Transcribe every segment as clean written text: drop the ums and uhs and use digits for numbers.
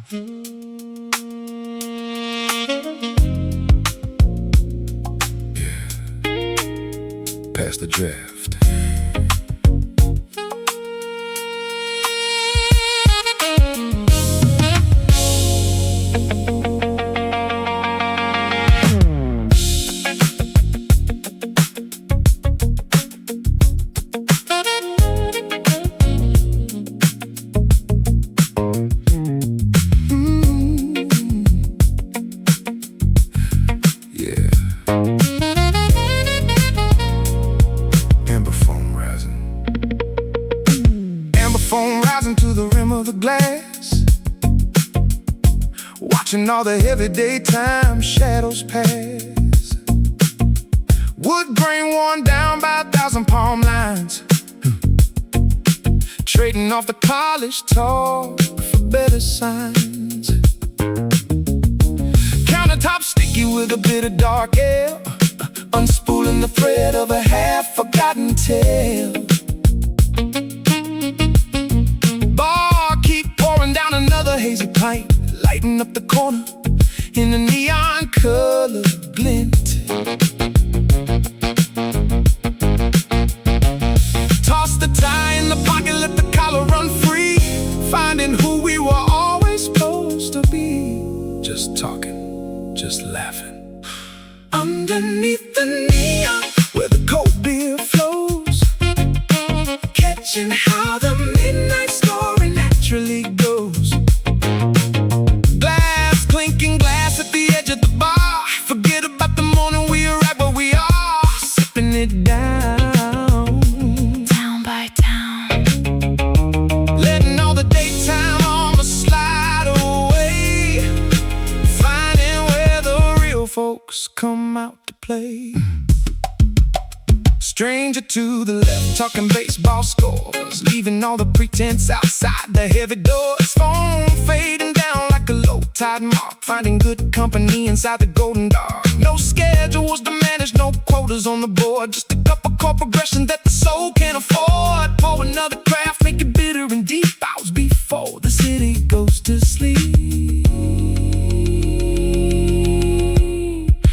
Pass the draft. Watching all the heavy daytime shadows pass. Wood grain worn down by 1,000 palm lines, trading off the polished talk for better signs. Countertop sticky with a bit of dark ale, unspooling the thread of a half-forgotten tale. Bar keep pouring down another hazy pint, lighting up the corner in a neon color glint. Toss the tie in the pocket, let the collar run free, finding who we were always supposed to be. Just talking, just laughing. Underneath the neon, where the cold beer flows, catching how the midnight story naturally goes. Clinking glass at the edge of the bar. Forget about the morning, we are right where we are, sipping it down, town by town, letting all the daytime almost slide away, finding where the real folks come out to play. Stranger to the left, talking baseball scores, leaving all the pretense outside the heavy doors. Phone fading down like a low tide mark, finding good company inside the golden dark. No schedules to manage, no quotas on the board, just a cup of chord progression that the soul can't afford. Pour another craft, make it bitter and deep, hours before the city goes to sleep.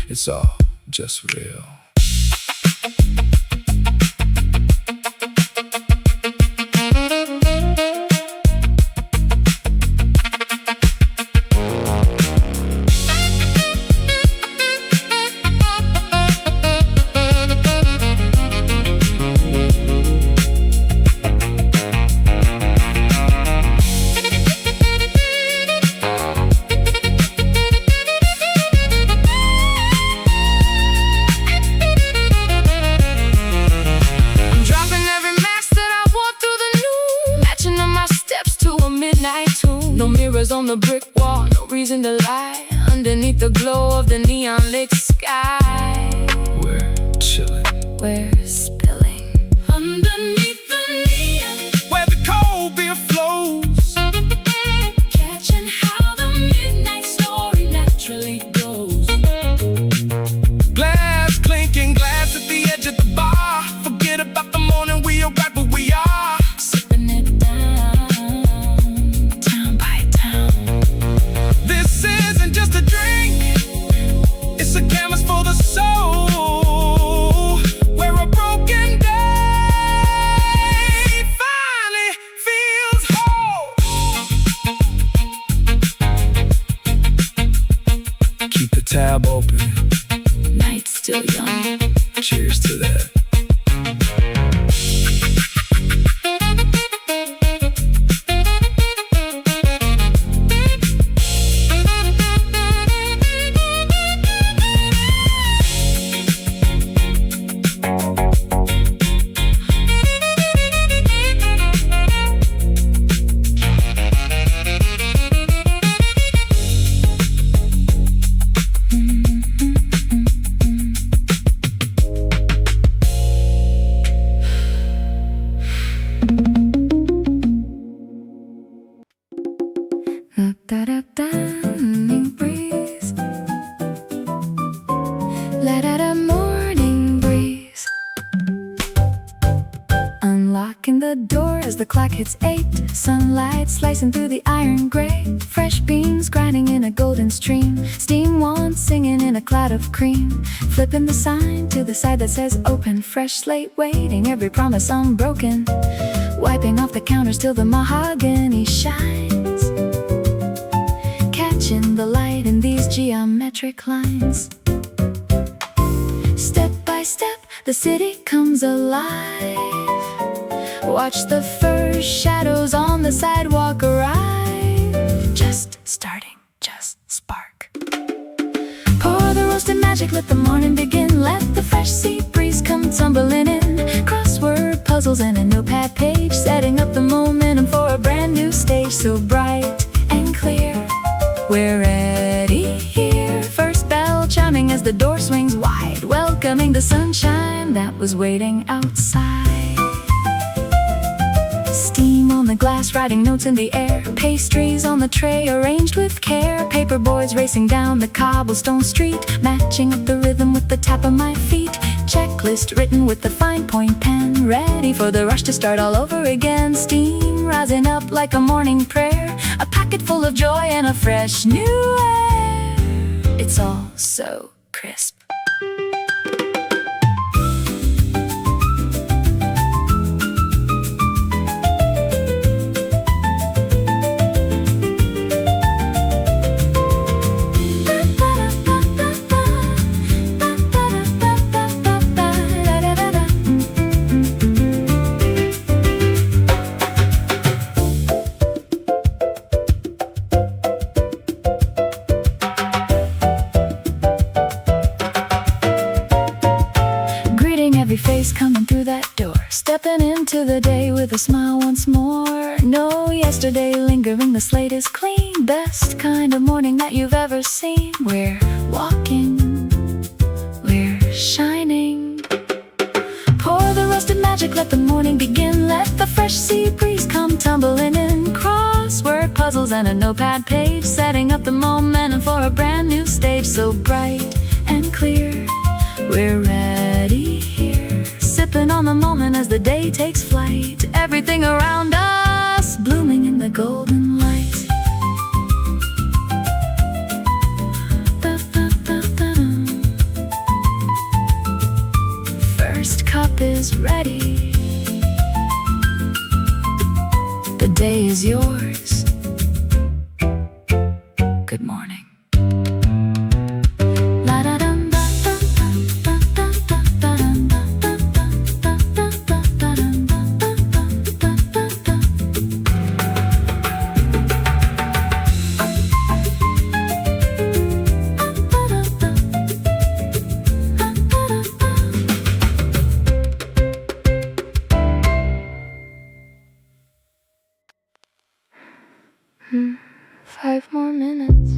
It's all just real. No mirrors on the brick wall, no reason to lie, underneath the glow of the neon lit sky. We're chillin', we're spilling underneath the neon, where the cold beer flows, catching how the midnight story naturally goes. Glass clinking, glass at the edge of the bar. Forget about the morning, we are right where we are, sipping it down, town by town. This isn't just a drink, it's a canvas for the soul, where a o'clock, it's 8. Sunlight slicing through the iron gray. Fresh beans grinding in a golden stream. Steam wands singing in a cloud of cream. Flipping the sign to the side that says open. Fresh slate waiting, every promise unbroken. Wiping off the counters till the mahogany shines. Catching the light in these geometric lines. Step by step, the city comes alive. Watch the first shadows on the sidewalk arrive. Just starting, just spark. Pour the roasted magic, let the morning begin. Let the fresh sea breeze come tumbling in. Crossword puzzles and a notepad page, setting up the momentum for a brand new stage. So bright and clear, we're ready here. First bell chiming as the door swings wide, welcoming the sunshine that was waiting outside. Steam on the glass, writing notes in the air. Pastries on the tray, arranged with care. Paper boys racing down the cobblestone street, matching up the rhythm with the tap of my feet. Checklist written with the fine point pen, ready for the rush to start all over again. Steam rising up like a morning prayer, a packet full of joy and a fresh new air. It's all so crisp. Face coming through that door, stepping into the day with a smile once more. No yesterday lingering, the slate is clean. Best kind of morning that you've ever seen. We're walking, we're shining. Pour the roasted magic, let the morning begin. Let the fresh sea breeze come tumbling in. Crossword puzzles and a notepad page, setting up the momentum for a brand new stage. So bright and clear, we're ready here, sipping on the moment as the day takes flight. Everything around us blooming in the golden light. First cup is ready. The day is yours. Good morning. Five more minutes.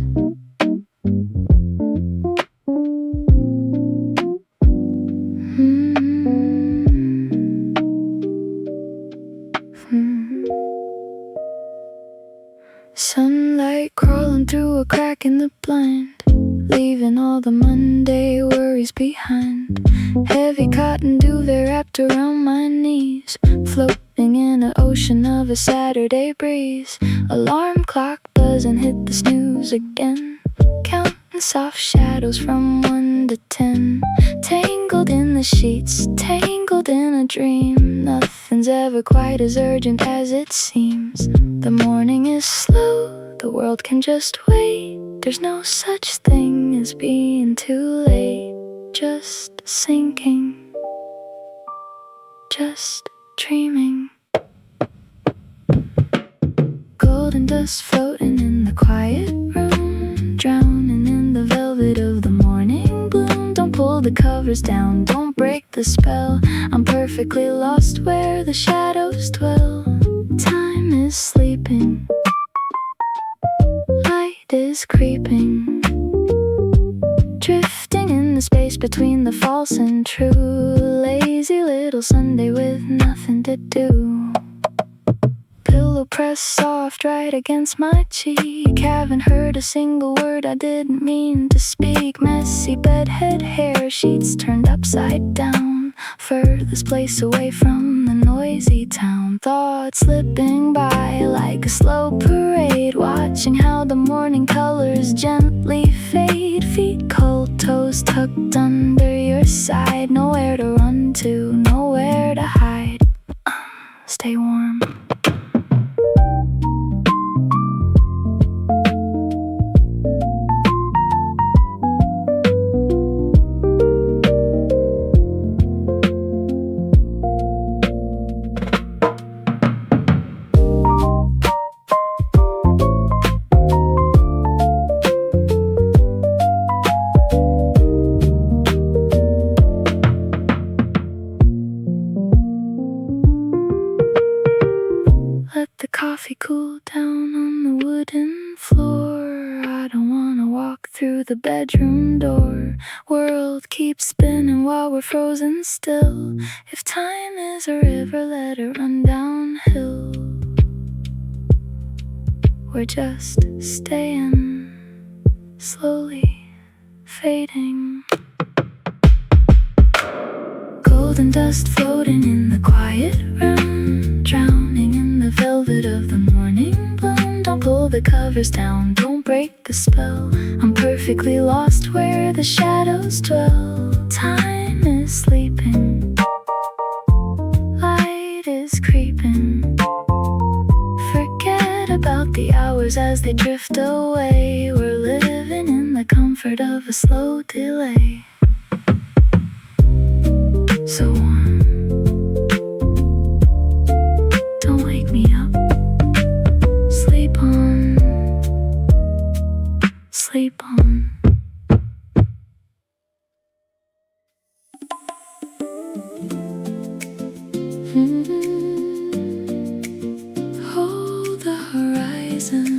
Sunlight crawling through a crack in the blind, leaving all the Monday worries behind. Heavy cotton duvet wrapped around my knees, floating in an ocean of a Saturday breeze. Alarm clock buzzing, hit the snooze again, counting soft shadows from 1 to 10. Tangled in the sheets, tangled in a dream. Nothing's ever quite as urgent as it seems. The morning is slow, the world can just wait. There's no such thing as being too late. Just sinking, just dreaming. Golden dust floating in the quiet room, drowning in the velvet of the morning bloom. Don't pull the covers down, don't break the spell. I'm perfectly lost where the shadows dwell. Time is sleeping, light is creeping, drifting in the space between the false and true. Lazy little Sunday with nothing to do. Pillow pressed soft right against my cheek. Haven't heard a single word I didn't mean to speak. Messy bedhead hair, sheets turned upside down. Furthest place away from the noise noisy town. Thoughts slipping by like a slow parade, watching how the morning colors gently fade. Feet cold, toes tucked under your side. Nowhere to run to, nowhere to hide. Stay warm. Let the coffee cool down on the wooden floor. I don't wanna walk through the bedroom door. World keeps spinning while we're frozen still. If time is a river, let it run downhill. We're just staying, slowly fading. Golden dust floating in the quiet room, drowning in the velvet of the morning bloom. Don't pull the covers down, don't break the spell. I'm perfectly lost where the shadows dwell. Time is sleeping, light is creeping. Forget about the hours as they drift away. We're living in the comfort of a slow delay. So warm, don't wake me up. Sleep on, sleep on. Hold the horizon.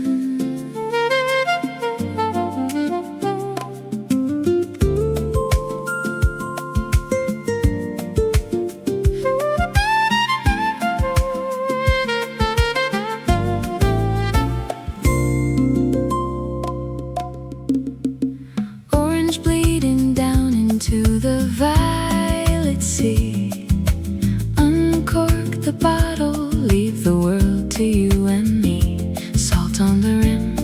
Orange bleeding down into the violet sea. Uncork the bottle, leave the world to you and me. Salt on the rim,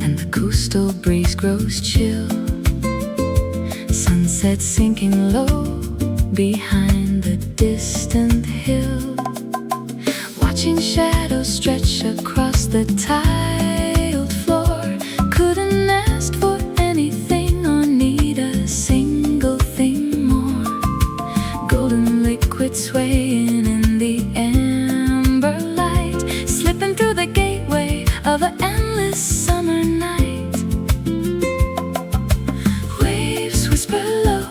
and the coastal breeze grows chill. Sunset sinking low behind the distant hill. Watching shadows stretch across the tiled floor. Couldn't ask for anything or need a single thing more. Golden liquid swaying in the amber light, slipping through the gateway of an endless summer night. Waves whisper low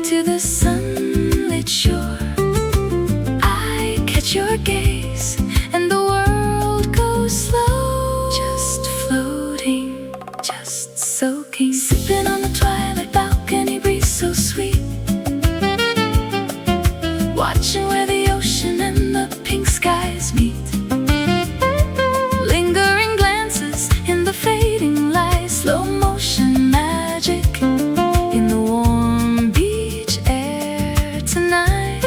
to the sunlit shore. I catch your gaze and the world goes slow. Just floating, just soaking. Sipping on the twilight balcony breeze so sweet. Watching where the ocean and the pink skies meet. Lingering glances in the fading light. Slow motion magic in the warm beach air tonight.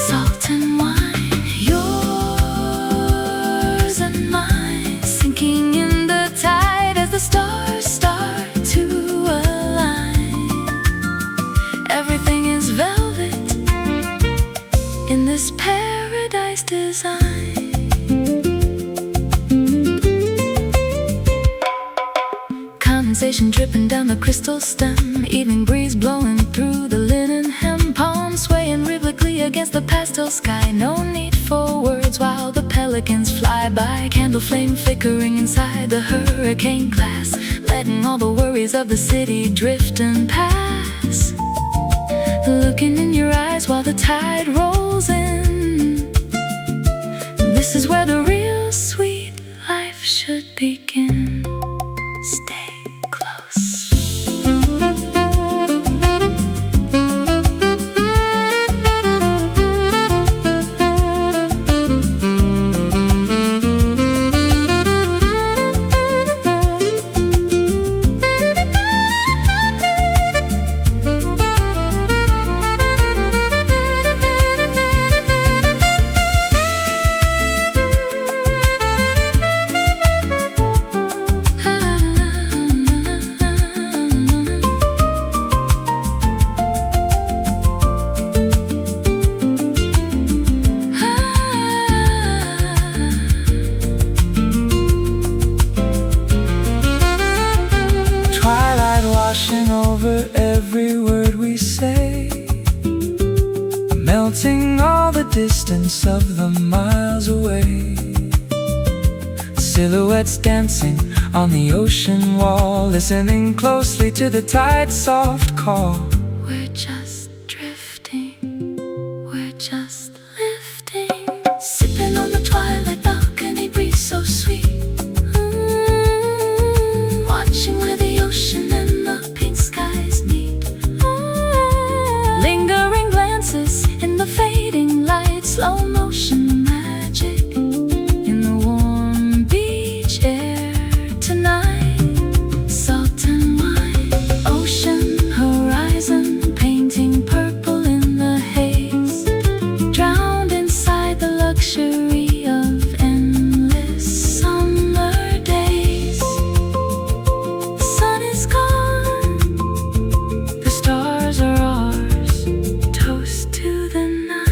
Salt and wine, yours and mine. Sinking in the tide as the stars start to align. Everything is velvet in this paradise design. Condensation dripping down the crystal stem. Evening breeze blowing through the linen hem. Palms swaying rhythmically against the pastel sky. No need for words while the pelicans fly by. Candle flame flickering inside the hurricane glass, letting all the worries of the city drift and pass. Looking in your eyes while the tide rolls in. This is where the real sweet life should begin. Stay close. melting all the distance of the miles away. Silhouettes dancing on the ocean wall, listening closely to the tide's soft call. We're just drifting, we're just lifting, sipping on the twilight balcony breeze so sweet. Watching where the ocean and the pink skies meet. Lingering glances in the fading light, slow motion magic in the warm beach air tonight. Salt and wine, ocean horizon, painting purple in the haze, drowned inside the luxury of endless summer days. The sun is gone, the stars are ours, toast to the night.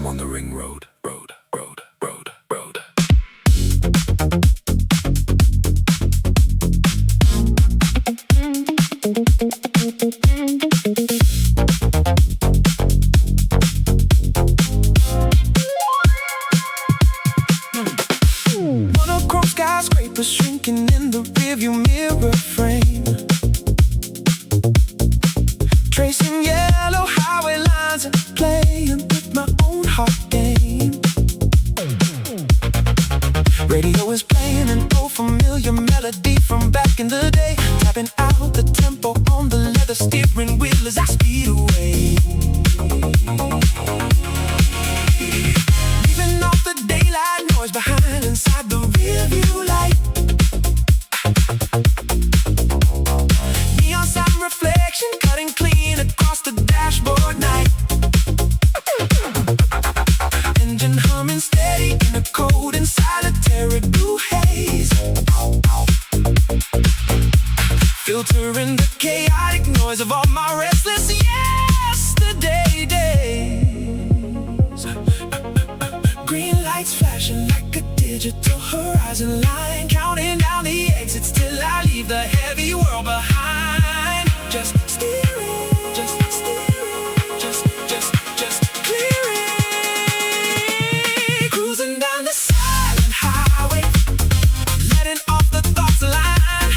On the ring road. Monochrome skyscrapers shrinking in the rearview mirror frame, tracing yellow highway lines and playing with my own heart game. Radio is playing an old familiar melody from back in the day, tapping out the tempo on the leather steering wheel as I speed away. Leaving off the daylight noise behind inside the rearview light. Neon sign reflection cutting clean across the dashboard night. Engine humming steady in a cold and solitary blue haze, filtering the chaotic noise of all my restless yesterday days. Green lights flashing like a digital horizon line, counting down the exits till I leave the heavy world behind. Just steering, just clearing, cruising down the silent highway, letting off the thoughts line,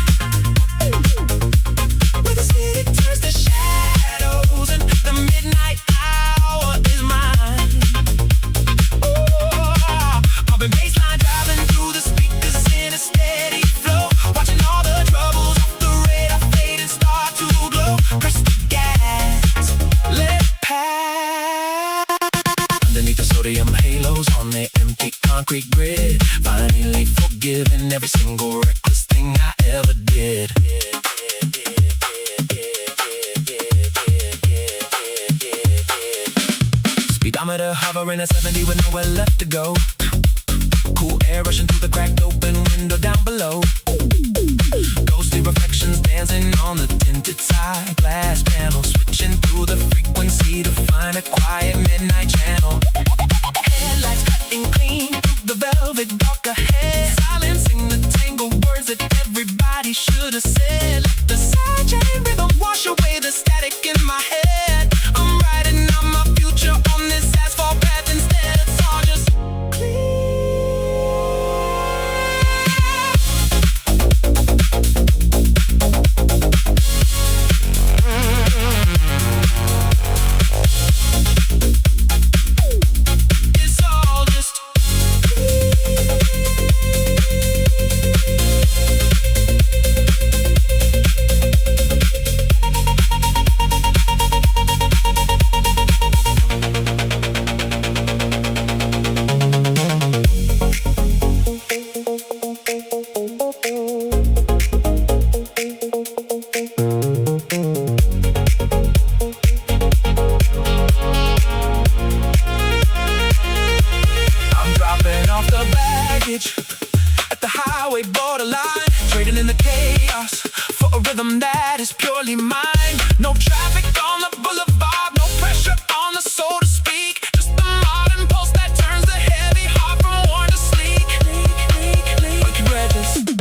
where the city turns to shadows and the midnight hour is mine. Pumping bassline, driving through the speakers in a steady flow, watching all the troubles off the radar fade and start to glow. Press the gas, let it pass. Underneath the sodium halos on the empty concrete grid, finally forgiving every single reckless thing I ever did. Speedometer hovering at 70 with nowhere left to go. Cool air rushing through the cracked open window down below. Ghostly reflections dancing on the tinted side glass panel, switching through the frequency to find a quiet midnight channel. Headlights cutting clean through the velvet dark ahead, silencing the tangled words that everybody should have said. Let the sidechain rhythm wash away the static in my head. I'm riding on my future on this asphalt path instead. It's all just clear. completely mine. No traffic on the boulevard, no pressure on the soul to speak. Just the modern pulse that turns the heavy heart from worn to sleek. But we're just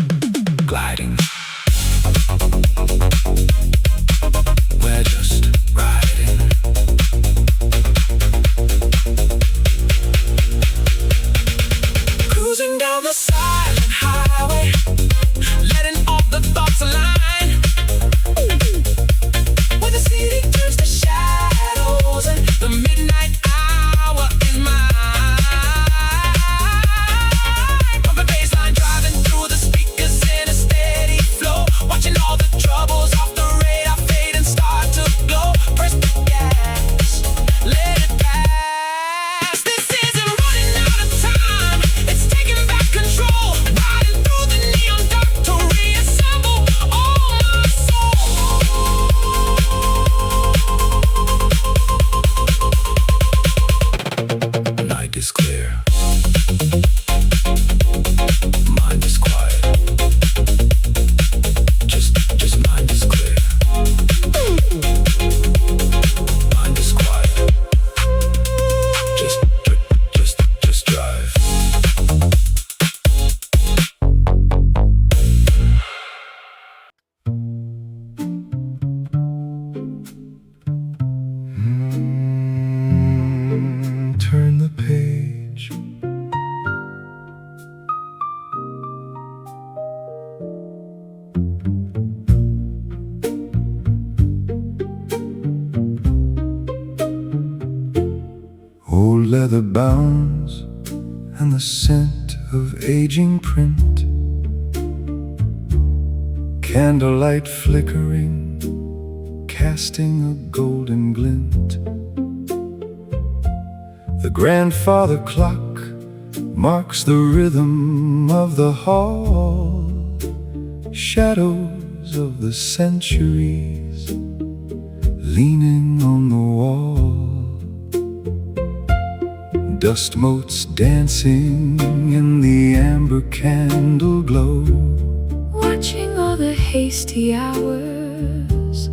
gliding. We're just riding. Cruising down the silent highway, letting all the thoughts align. Where the city turns to shadows and the midnight hour is mine. Pumping bassline, driving through the speakers in a steady flow, watching all the troubles off the radar fade and start to glow. Press the gas, let it pass. This isn't running out of time, it's taking back control. Riding through the neon dark to reassemble all my soul. Night is clear, mind is quiet. Just mind is clear. Mind is quiet. Just drive. Turn the page. Old leather bounds and the scent of aging print. Candlelight flickering, casting a golden glint. The grandfather clock marks the rhythm of the hall. Shadows of the centuries leaning on the wall. Dust motes dancing in the amber candle glow. Watching all the hasty hours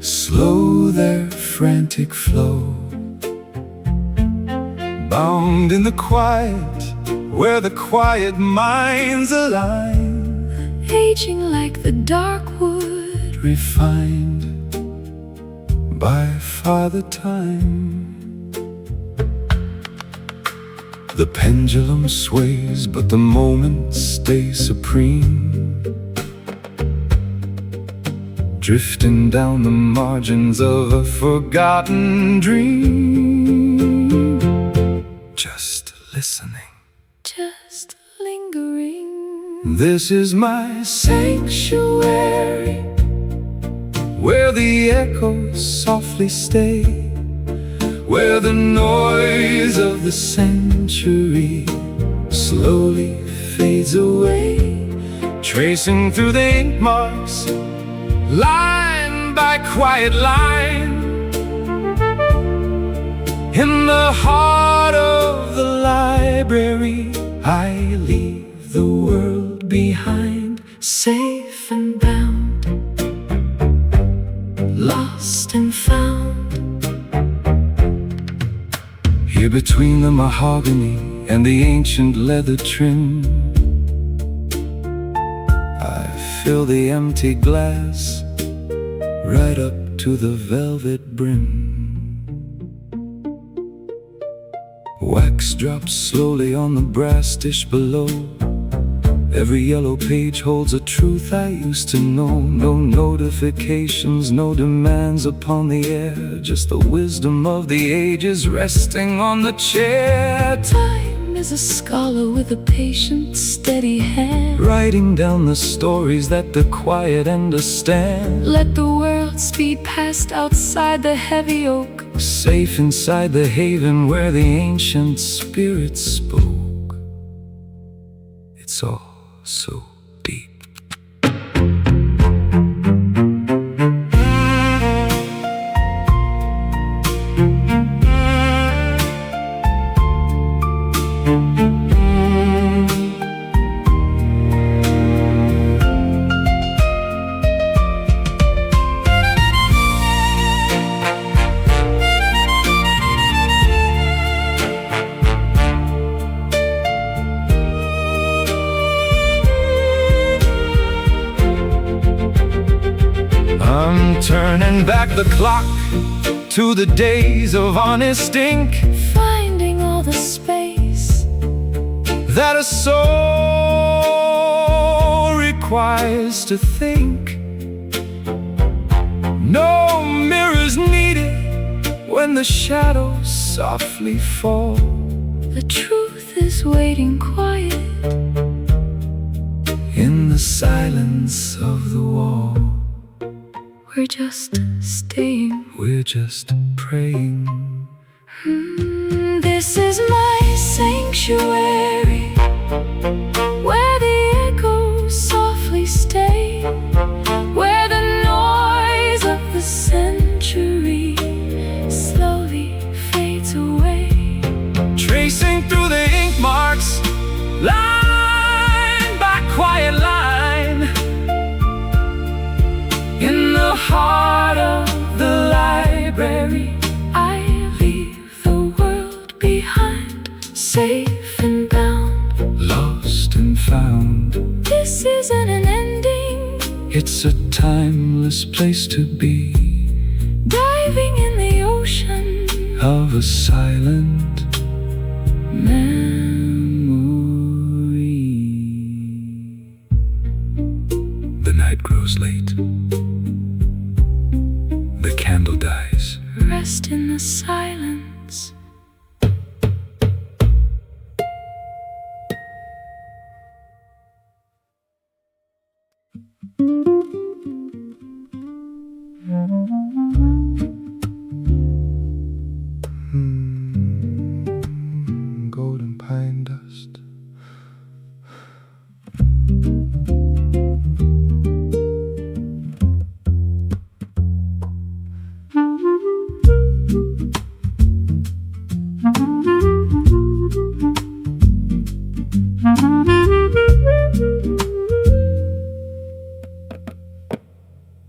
Slow their frantic flow. Bound in the quiet, where the quiet minds align. aging like the dark wood, Refined by Father Time. The pendulum sways, but the moments stay supreme, drifting down the margins of a forgotten dream. Just listening, just lingering. this is my sanctuary, where the echoes softly stay, where the noise of the century slowly fades away, tracing through the ink marks, line by quiet line. In the heart of the library, I leave the world behind, safe and bound, lost and found. Here between the mahogany and the ancient leather trim, I fill the empty glass right up to the velvet brim. Wax drops slowly on the brass dish below. Every yellow page holds a truth I used to know. No notifications, no demands upon the air, just the wisdom of the ages resting on the chair. Time is a scholar with a patient, steady hand, Writing down the stories that the quiet understand. let the world speed past outside the heavy oak, Safe inside the haven where the ancient spirit spoke. It's all so deep. turning back the clock to the days of honest ink, finding all the space that a soul requires to think. No mirrors needed when the shadows softly fall. The truth is waiting quiet in the silence of the wall. We're just staying. We're just praying. This is my sanctuary, where the echoes softly stay, where the noise of the century slowly fades away. Tracing through the ink marks, line by quiet line, in the heart of the library, I leave the world behind, safe and bound, lost and found. This isn't an ending, it's a timeless place to be, diving in the ocean of a silent memory. The night grows late. The candle dies. Rest in the silence. Golden pine dust.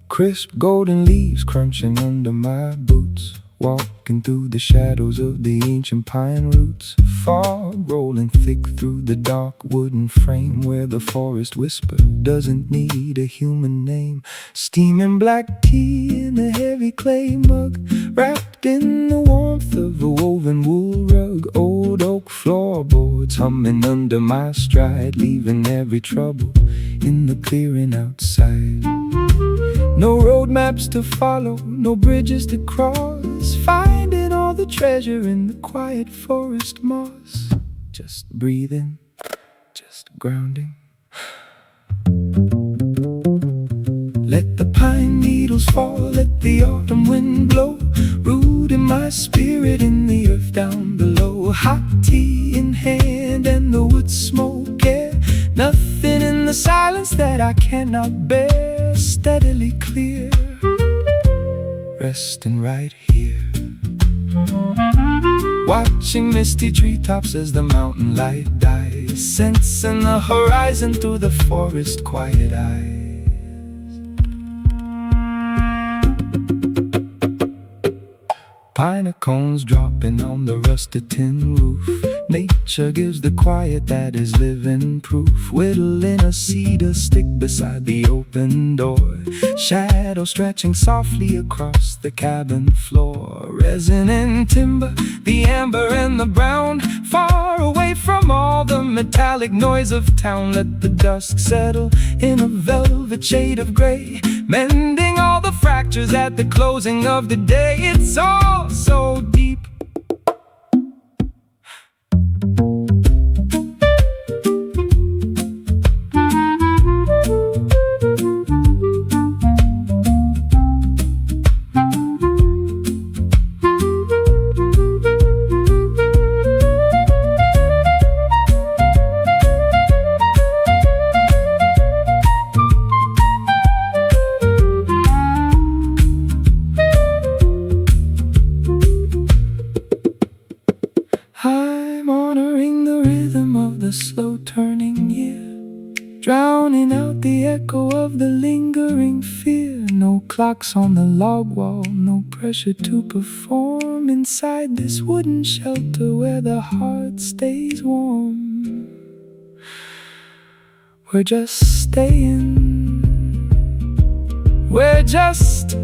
Crisp golden leaves crunching under my boots, walking through the shadows of the ancient pine roots. Fog rolling thick through the dark wooden frame, where the forest whisper doesn't need a human name. Steaming black tea in a heavy clay mug, wrapped in the warmth of a woven wool rug. Old oak floorboards humming under my stride, leaving every trouble in the clearing outside. No road maps to follow, no bridges to cross, finding all the treasure in the quiet forest moss. Just breathing, just grounding. Let the pine needles fall, let the autumn wind blow, rooting my spirit in the earth down below. Hot tea in hand and the wood smoke air, nothing in the silence that I cannot bear. Steadily clear, resting right here, watching misty treetops as the mountain light dies, sensing the horizon through the forest quiet eyes. Pine cones dropping on the rusted tin roof, nature gives the quiet that is living proof. Whittling a cedar stick beside the open door, shadow stretching softly across the cabin floor. Resonant timber, the amber and the brown, far away from all the metallic noise of town. Let the dusk settle in a velvet shade of gray, mending all the fractures at the closing of the day. It's all so deep. I'm honoring the rhythm of the slow turning year, drowning out the echo of the lingering fear. No clocks on the log wall, no pressure to perform, inside this wooden shelter where the heart stays warm. We're just staying, we're just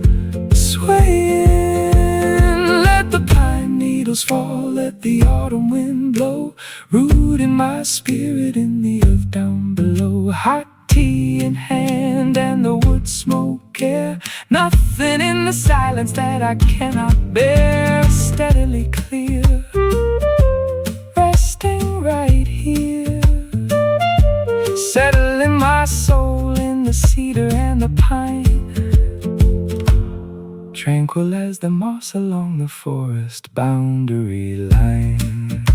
swaying. Let the pine needles fall, let the autumn wind blow, rooting my spirit in the earth down below. Hot tea in hand and the wood smoke air, nothing in the silence that I cannot bear. Steadily clear, resting right here, settling my soul in the cedar and the pine, tranquil as the moss along the forest boundary line.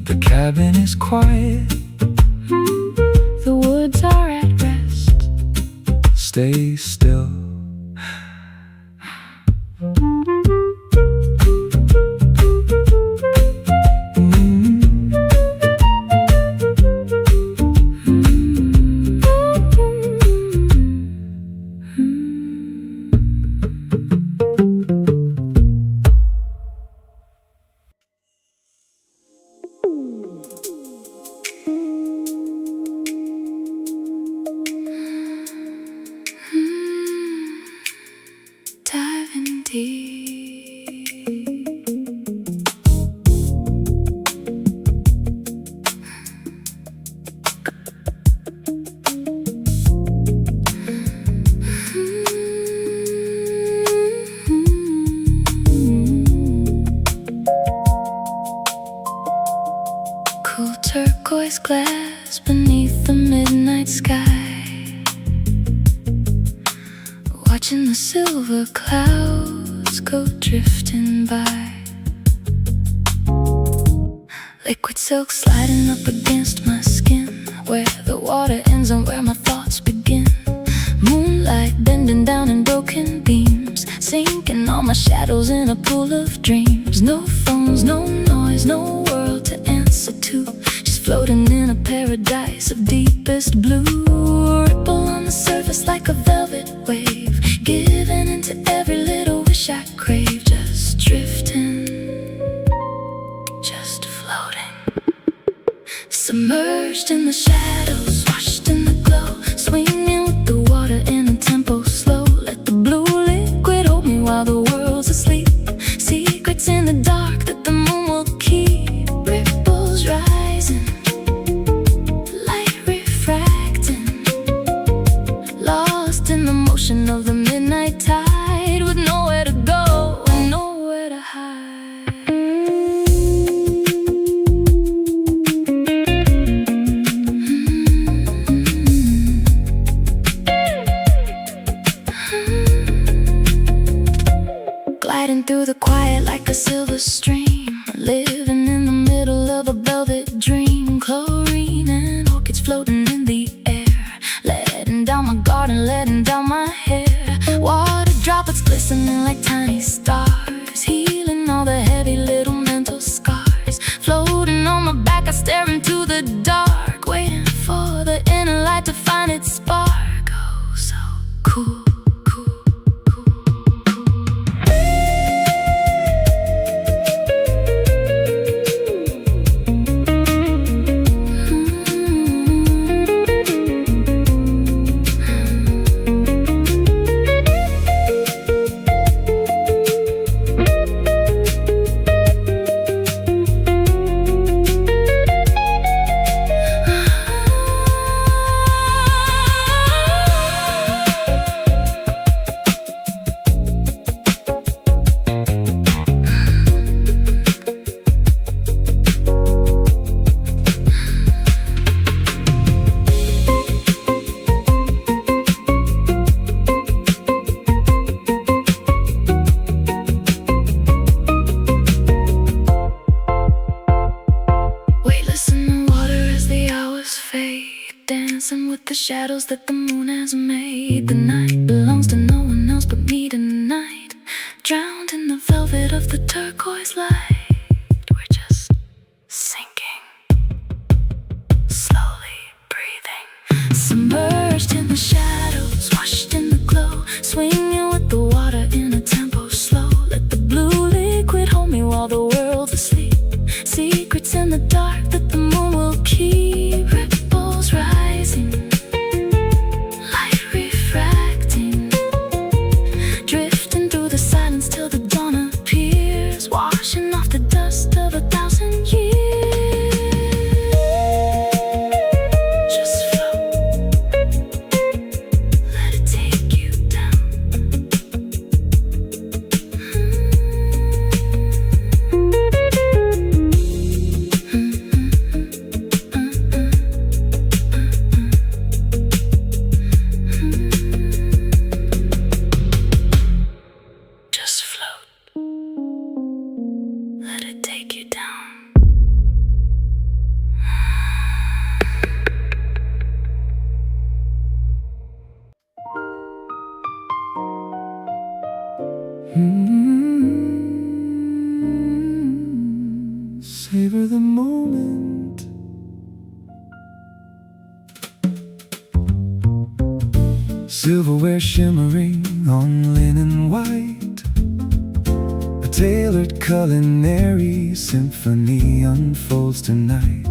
The cabin is quiet, The woods are at rest. stay still. Diving deep. Cool turquoise glass beneath the midnight sky, watching the silver clouds go drifting by. Liquid silk sliding up against my skin, where the water ends and where my thoughts begin. Moonlight bending down in broken beams, sinking all my shadows in a pool of dreams. No phones, no noise, no world to answer to, just floating in a paradise of deepest blue. Ripple on the surface like a velvet wave, giving into every little wish I crave. Just drifting, just floating, submerged in the shadows, washed in the glow, swinging with the water in a tempo slow. Let the blue liquid hold me while the world's asleep, secrets in the dark that the moon will keep. Ripples rising, light refracting, lost in the motion of the midnight tide, with nowhere to go and nowhere to hide. Gliding through the quiet like a silver stream, living in the middle of a velvet dream. Chlorine and orchids floating in the air, letting down my garden, letting down my hair. Water droplets glistening like tiny stars, healing all the heavy little mental scars. Floating on my back, I stare into the dark, waiting for the inner light to find its spark. Oh, so cool. The shadows that the moon has made. The night belongs to no one else but me tonight, drowned in the velvet of the turquoise light. We're just sinking, slowly breathing, submerged in the shadows, washed in the glow, swinging with the water in a tempo slow. Let the blue liquid hold me while the world's asleep, secrets in the dark that the moon will keep. Ripples rising, Savor the moment. Silverware shimmering on linen white, a tailored culinary symphony unfolds tonight.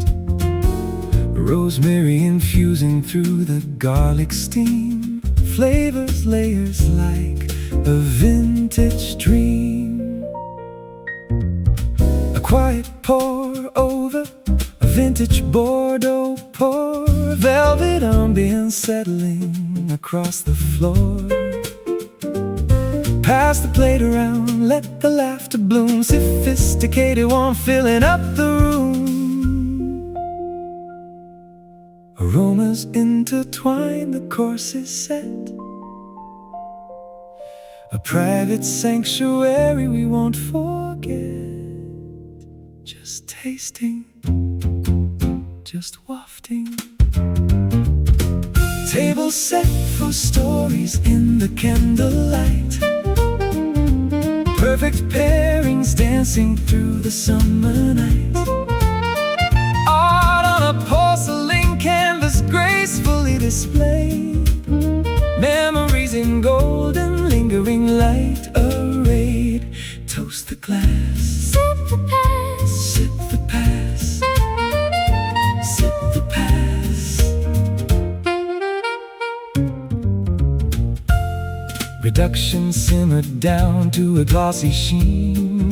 Rosemary infusing through the garlic steam, flavors layers like a vintage dream. A quiet pour over a vintage Bordeaux pour, velvet ambience settling across the floor. Pass the plate around, let the laughter bloom, sophisticated warmth filling up the room. Aromas intertwine, the course is set, a private sanctuary we won't forget. Just tasting, just wafting. Table set for stories in the candlelight, perfect pairings dancing through the summer night. Art on a porcelain canvas gracefully displayed, memories in golden lingering light arrayed. Toast the glass, Sip the past, sip the past, sip the past. Reduction simmered down to a glossy sheen,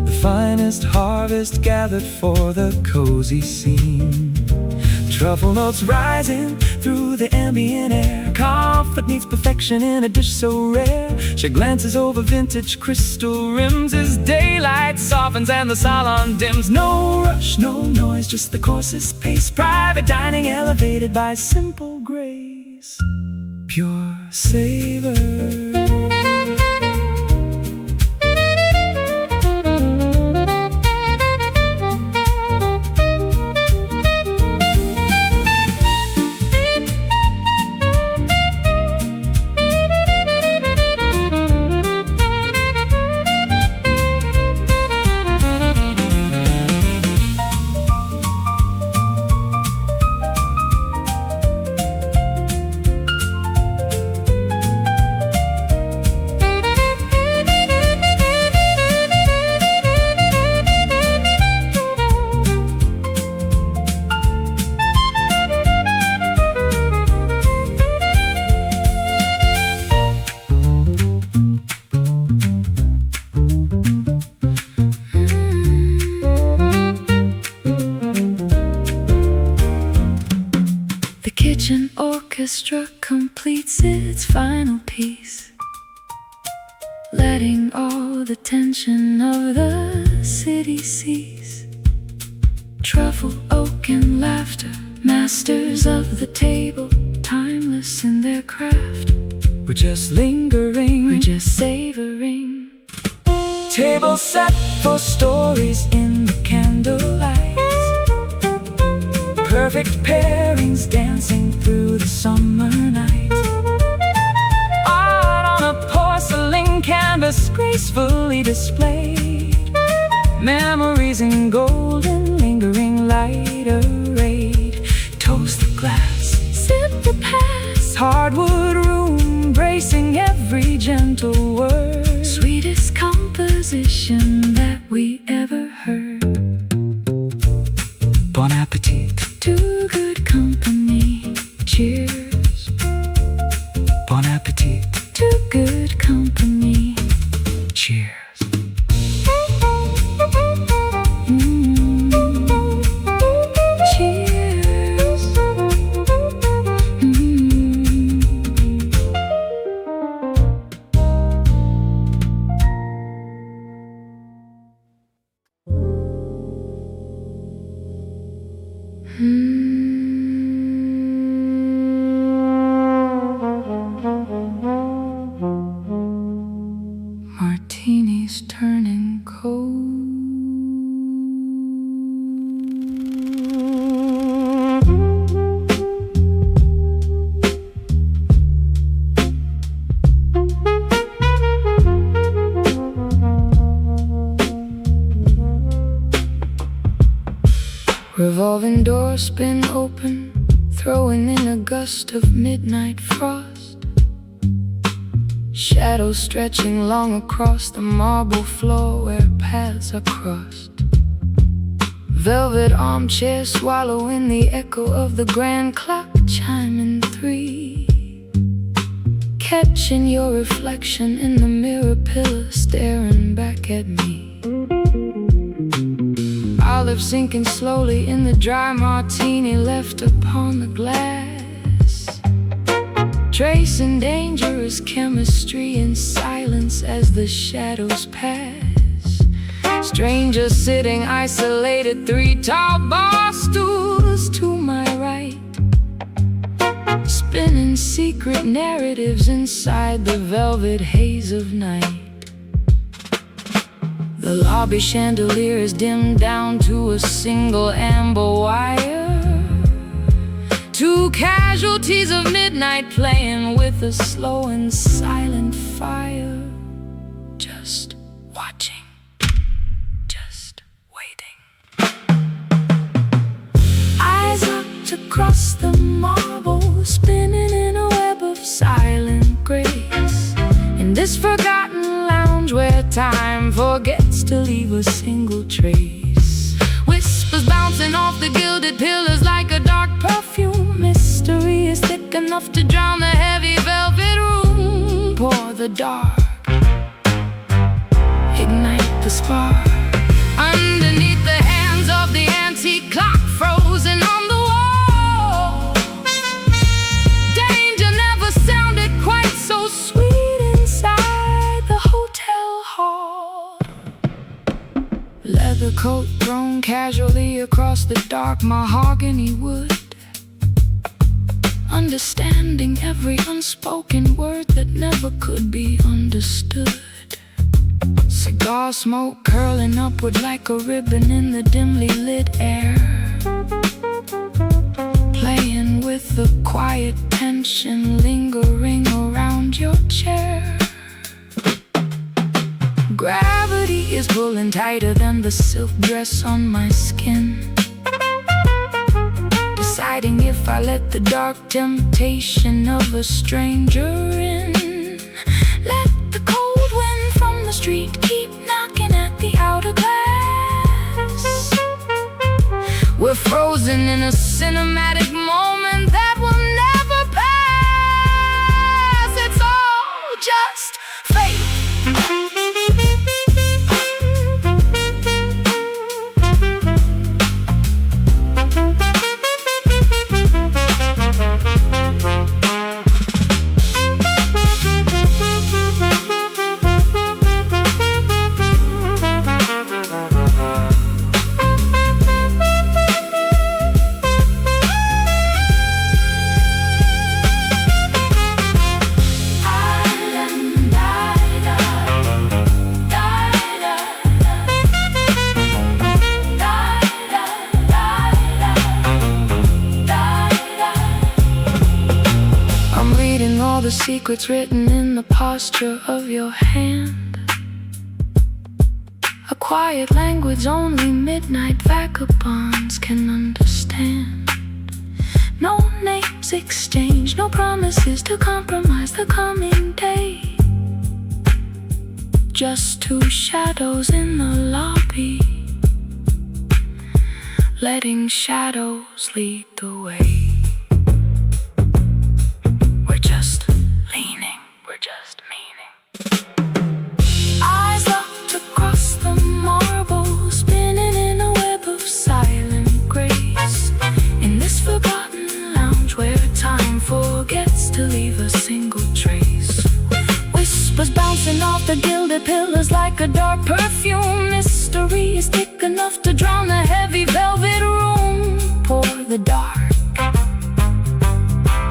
the finest harvest gathered for the cozy scene. Truffle notes rising through the ambient air, comfort meets perfection in a dish so rare. She glances over vintage crystal rims as daylight softens and the salon dims. No rush, no noise, just the coarsest pace, private dining elevated by simple grace. Pure savor. kitchen orchestra completes its final piece, letting all the tension of the city cease. Truffle, oak, and laughter, masters of the table, timeless in their craft. We're just lingering, We're just savoring. table set for stories in the candlelight. Perfect pairings dancing through the summer night. Art on a porcelain canvas gracefully displayed. Memories in golden lingering light arrayed. Toast the glass, Sip the past, hardwood room bracing every gentle word. sweetest composition that we ever heard. Bon appetit. To good company, cheers. Bon appetit. To good company, Cheers. cheers. Martini. Revolving doors spin open, throwing in a gust of midnight frost. Shadows stretching long across the marble floor where paths are crossed. Velvet armchairs swallowing the echo of the grand clock chiming 3. Catching your reflection in the mirror pillar staring back at me. Olive sinking slowly in the dry martini left upon the glass. Tracing dangerous chemistry in silence as the shadows pass. Strangers sitting isolated, 3 tall bar stools to my right, spinning secret narratives inside the velvet haze of night. The lobby chandelier is dimmed down to a single amber wire. 2 casualties of midnight playing with a slow and silent fire. Just watching, just waiting. Eyes locked across the marble, spinning in a web of silent grace. In this forgotten lounge where time forgets to leave a single trace. Whispers bouncing off the gilded pillars like a dark perfume. Mystery is thick enough to drown the heavy velvet room. Pour the dark, ignite the spark. Underneath the hands of the antique clock frozen on the wall. Danger never sounded quite so sweet inside the hotel hall. Leather coat thrown casually across the dark mahogany wood. Understanding every unspoken word that never could be understood. Cigar smoke curling upward like a ribbon in the dimly lit air. Playing with the quiet tension lingering around your chair. Gravity is pulling tighter than the silk dress on my skin. Deciding if I let the dark temptation of a stranger in. Let the cold wind from the street keep knocking at the outer glass. We're frozen in a cinematic moment that will never pass. It's all just fate. All the secrets written in the posture of your hand. A quiet language only midnight vagabonds can understand. No names exchanged, no promises to compromise the coming day. Just 2 shadows in the lobby, letting shadows lead the way. Eyes locked across the marble, spinning in a web of silent grace. In this forgotten lounge where time forgets to leave a single trace. Whispers bouncing off the gilded pillars like a dark perfume. Mystery is thick enough to drown the heavy velvet room. Pour the dark,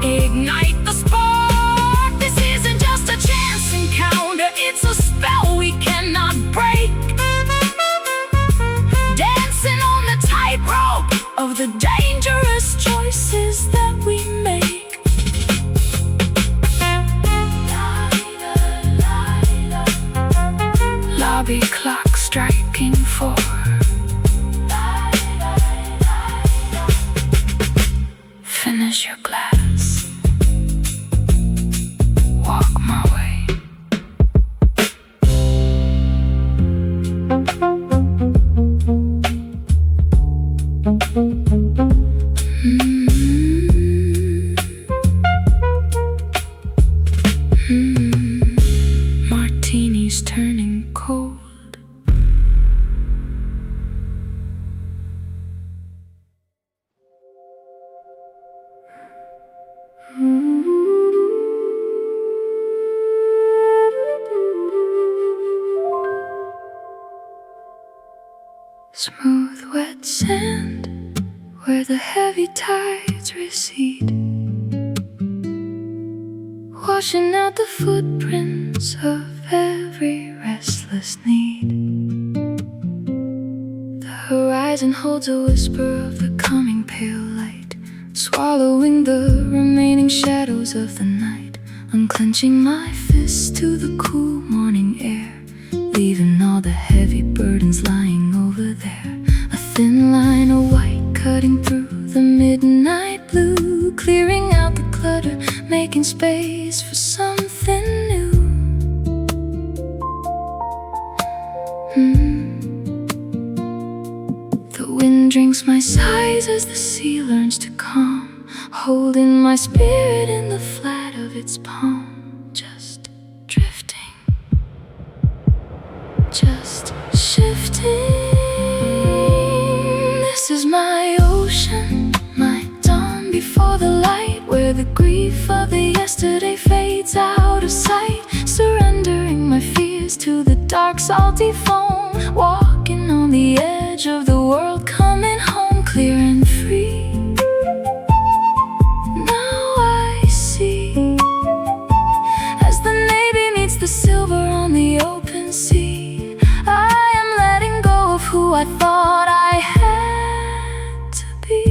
ignite the spark. This isn't just a chance encounter, it's a spell we cannot break. Dancing on the tightrope of the dangerous choices that we make. Lobby clock striking 4. Martinis turning cold. Smooth wet sand where the heavy tides recede, washing out the footprints of every restless need. The horizon holds a whisper of the coming pale light, swallowing the remaining shadows of the night. Unclenching my fists to the cool morning air, leaving all the heavy burdens lying over there. A thin line of white cutting through the midnight blue, clearing out the clutter, making space for something new. The wind drinks my sighs as the sea learns to calm, holding my spirit in the flat of its palm. Just drifting, just shifting. This is my ocean, my dawn before the light, where the grief of the yesterday fades out of sight. Surrendering my fears to the dark salty foam, walking on the edge of the world, coming home clear and free. Now I see, as the navy meets the silver on the open sea, I am letting go of who I thought I had to be.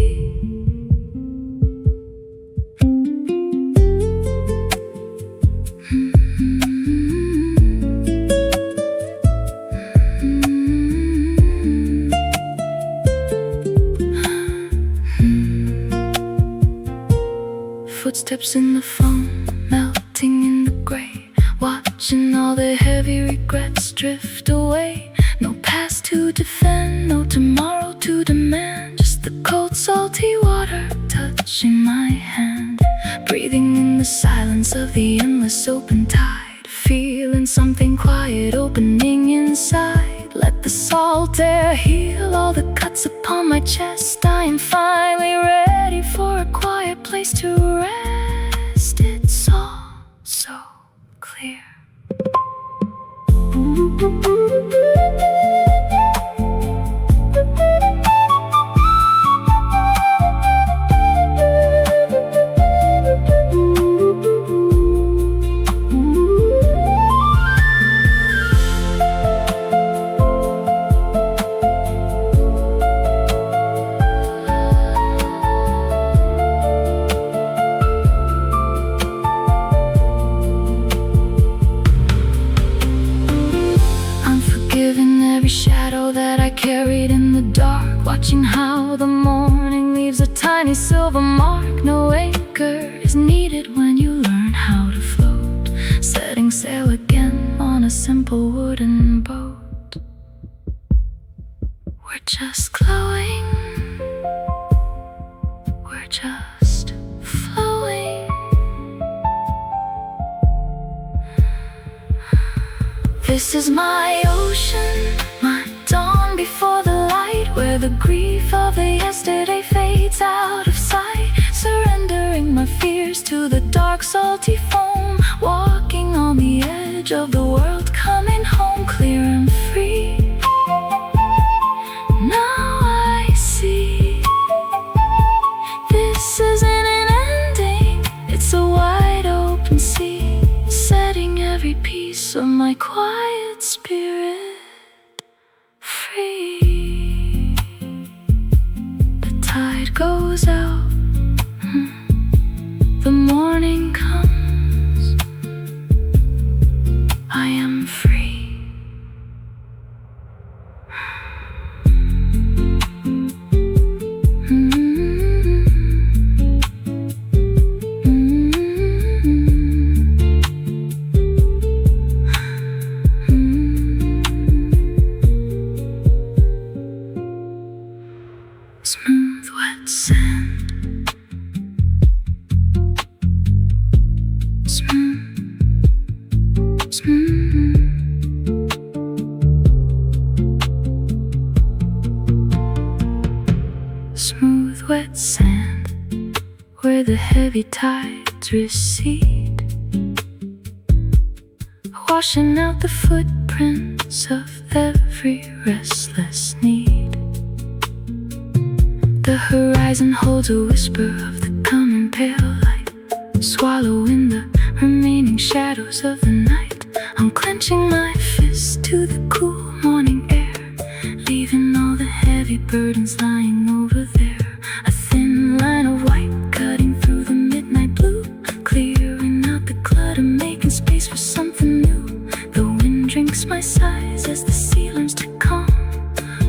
Footsteps in the foam, melting in the gray, watching all the heavy regrets drift away. No past to defend, no tomorrow to demand, just the cold salty water touching my hand. Breathing in the silence of the endless open tide, feeling something quiet opening inside. Let the salt air heal all the cuts upon my chest. I am finally ready for a quiet place to rest. It's all so clear. Every shadow that I carried in the dark, watching how the morning leaves a tiny silver mark. No anchor is needed when you learn how to float, setting sail again on a simple wooden boat. We're just glowing, we're just flowing. This is my ocean, my dawn before the light, where the grief of the yesterday fades out of sight. Surrendering my fears to the dark salty foam, walking on the edge of the world, coming home clear and free. Now I see, this isn't an ending, it's a wide open sea, setting every piece of my quiet spirit free. The tide goes out, the morning comes, I am free. Smooth wet sand, smooth the heavy tides recede, washing out the footprints of every restless need. The horizon holds a whisper of the coming pale light, swallowing the remaining shadows of the night. I'm clenching my fist to the cool morning air, leaving all the heavy burdens lying over there. A thin line of white cutting through the midnight blue, clearing out the clutter, making space for something new. The wind drinks my sighs as the sea learns to calm,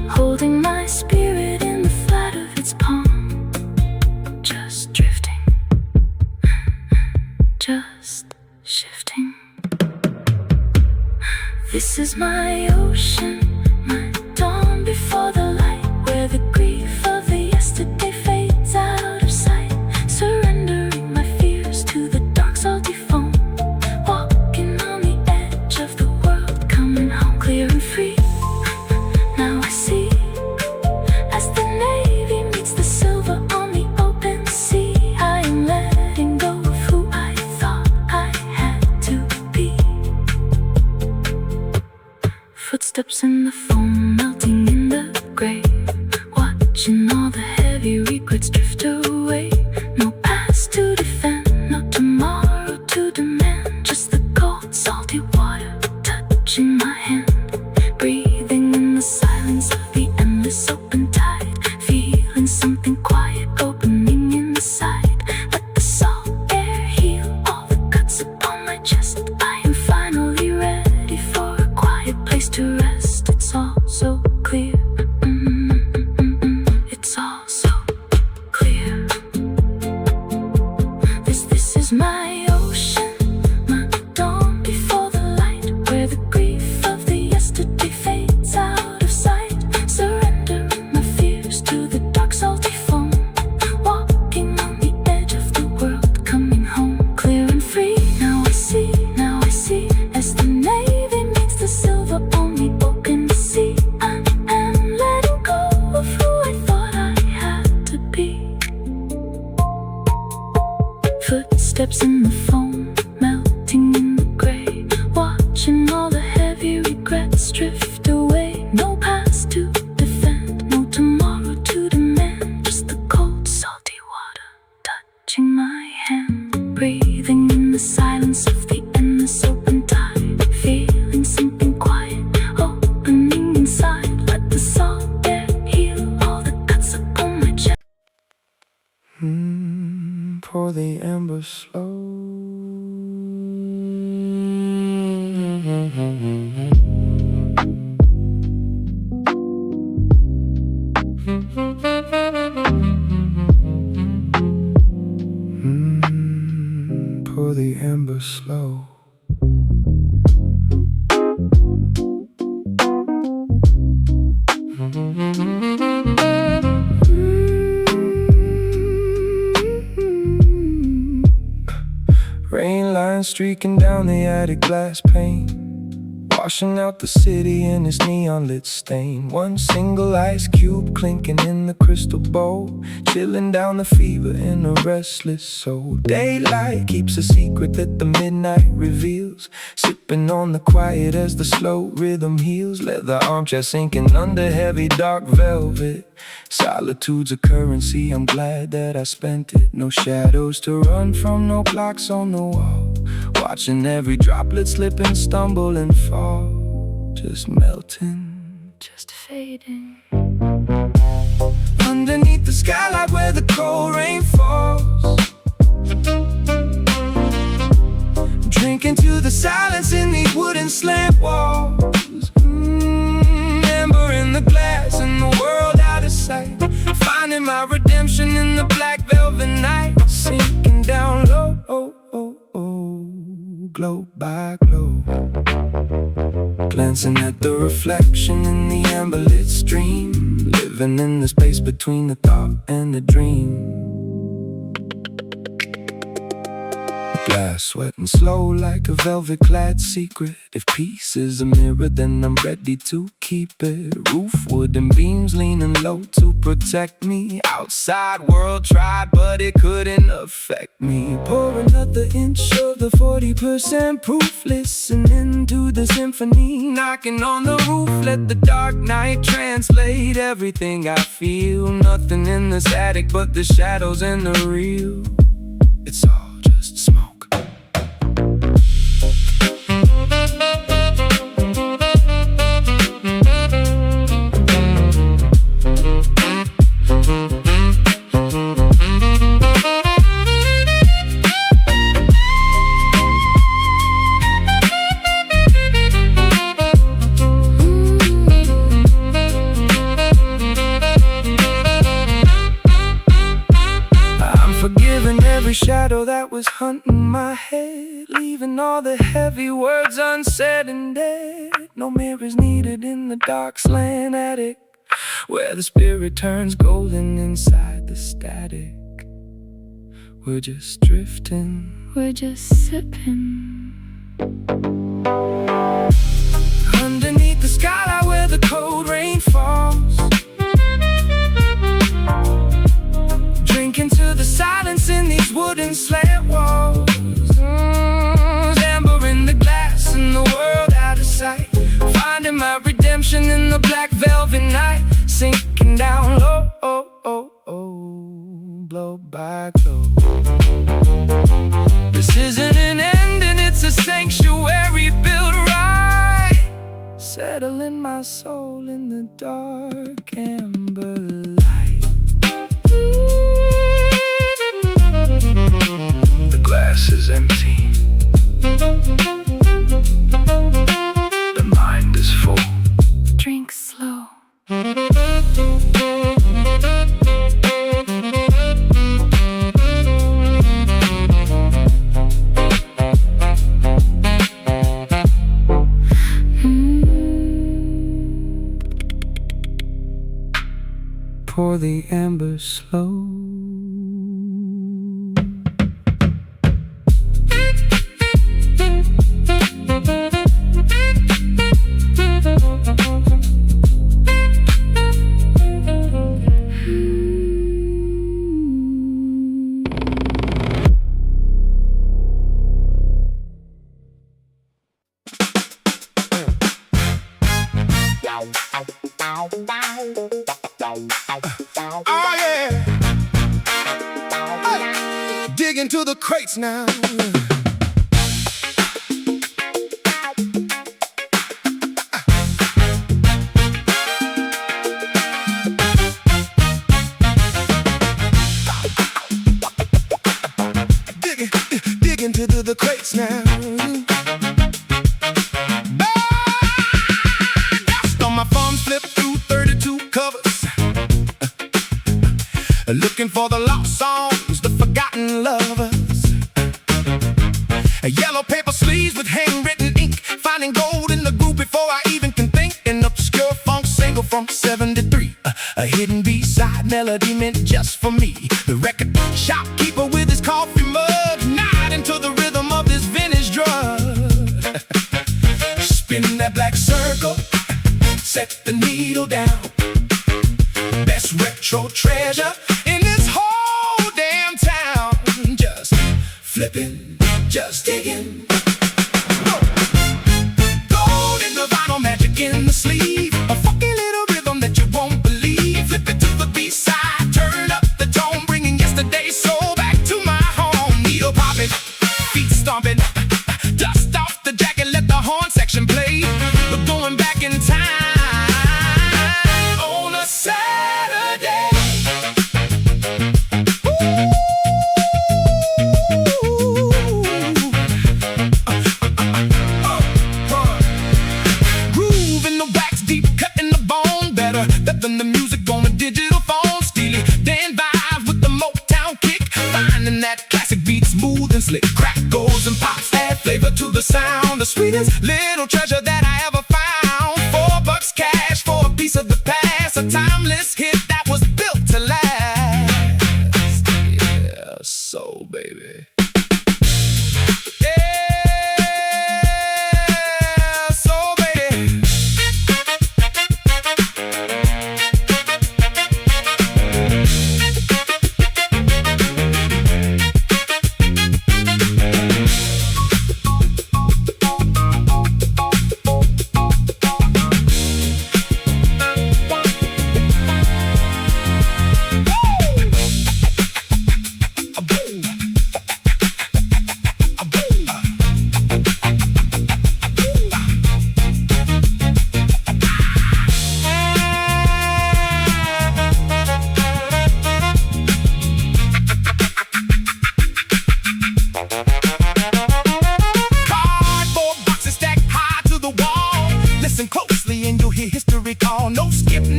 holding my spirit in the flat of its palm. Just drifting, just shifting. This is my ocean, my dawn before the light, where the grief of the yesterday fades out of sight. Surrendering my fears to the dark salty foam, walking on the edge of the world, coming home clear and free. Now I see, as the navy meets the silver on the open sea, I am letting go of who I thought I had to be. Footsteps in the foam, melting in the gray, watching all the heavy regrets drift away. No past to defend, no tomorrow to demand, just the cold salty water touching my hand. Breathing in the silence of the endless open tide, feeling something quiet opening inside. Let the salt air heal all the cuts upon my chest. I am finally ready for a quiet place to rest. It's all so clear. It's all so clear. This is my ocean, my dawn before the light, where the grief of the yesterday fades out of sight. Surrendering my fears to the dark salty foam, walking on the edge of the world, coming home clear and free. Now I see, as the navy meets the silver on the open sea. I am letting go of who I thought I had to be. Footsteps in the foam, melting in the gray, watching all the heavy regrets drift away. No past to defend, no tomorrow to demand, just the cold salty water touching my hand. Breathing in the silence of the endless open tide, feeling something quiet opening inside. Let the salt air heal all the cuts upon my chest. Pour the ember slow. Pour the ember slow. Rain lines streaking down the attic glass pane, washing out the city in its neon lit stain. One single ice cube clinking in the crystal bowl, chilling down the fever in a restless soul. Daylight keeps a secret that the midnight reveals, sipping on the quiet as the slow rhythm heals. Leather armchair sinking under heavy dark velvet, solitude's a currency, I'm glad that I spent it. No shadows to run from, no clocks on the wall, watching every droplet slip and stumble and fall. Just melting, Just fading. underneath the skylight where the cold rain falls, drinking to the silence in these wooden slant walls. Amber in the glass and the world out of sight, finding my redemption in the black velvet night. Sinking down low, glow by glow, glancing at the reflection in the amber lit stream, living in the space between the thought and the dream. Glass sweating slow like a velvet-clad secret. If peace is a mirror, then I'm ready to keep it. Roof, wooden beams leaning low to protect me. Outside world tried, but it couldn't affect me. Pour another inch of the 40% proof. Listening to the symphony knocking on the roof. Let the dark night translate everything I feel. Nothing in this attic but the shadows and the real. It's all just smoke. Every shadow that was hunting my head, leaving all the heavy words unsaid and dead. No mirrors needed in the dark slant attic, where the spirit turns golden inside the static. We're just drifting, we're just sipping underneath the skylight where the cold rain falls. Drinking to the silence in these wooden slant walls. Amber in the glass and the world out of sight. Finding my redemption in the black velvet night. Sinking down low, oh, oh, oh, blow by blow. This isn't an ending, it's a sanctuary built right. Settling my soul in the dark amber light. The glass is empty. The mind is full. Drink slow. Pour the amber slow. Oh yeah. Dig into the crates now. Dig into the crates now. Dust on my phone, flip through 32 covers. Looking for the lost songs, the forgotten lovers. Yellow paper sleeves with handwritten ink. Finding gold in the groove before I even can think. An obscure funk single from '73. A hidden B-side melody meant just for me. The record shopkeeper with his coffee mug, nodding to the rhythm of this vintage drug. Spin that black circle, set the needle down. Best retro treasure in this whole damn town. Just flipping, just digging. Gold in the vinyl, magic in the sleeve. A funky little rhythm that you won't believe. Flip it to the B-side, turn up the tone, bringing yesterday's soul back to my home. Needle popping, feet stomping, dust off the jacket, let the horn section play. We're going back in time on a Saturday. Groove in the wax, deep cut in the bone. Better than the music on a digital phone. Steely Dan vibes with the Motown kick. Finding that classic beat smooth and slick. Crack goes and pops, add flavor to the sound. The sweetest little treasure that I ever found. $4 cash for a piece of the past. A timeless hit that was built to last. Yeah, soul baby.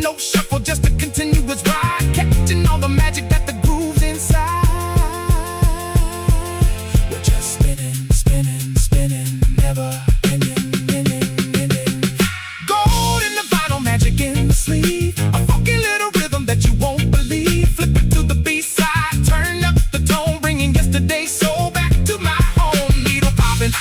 no shuffle, just a continuous ride, catching all the magic that the groove's inside. We're just spinning, spinning, spinning, never ending, ending. Gold in the vinyl, magic in the sleeve, a funky little rhythm that you won't believe. Flip it to the B-side, turn up the tone, bringing yesterday's soul back to my home. Needle popping,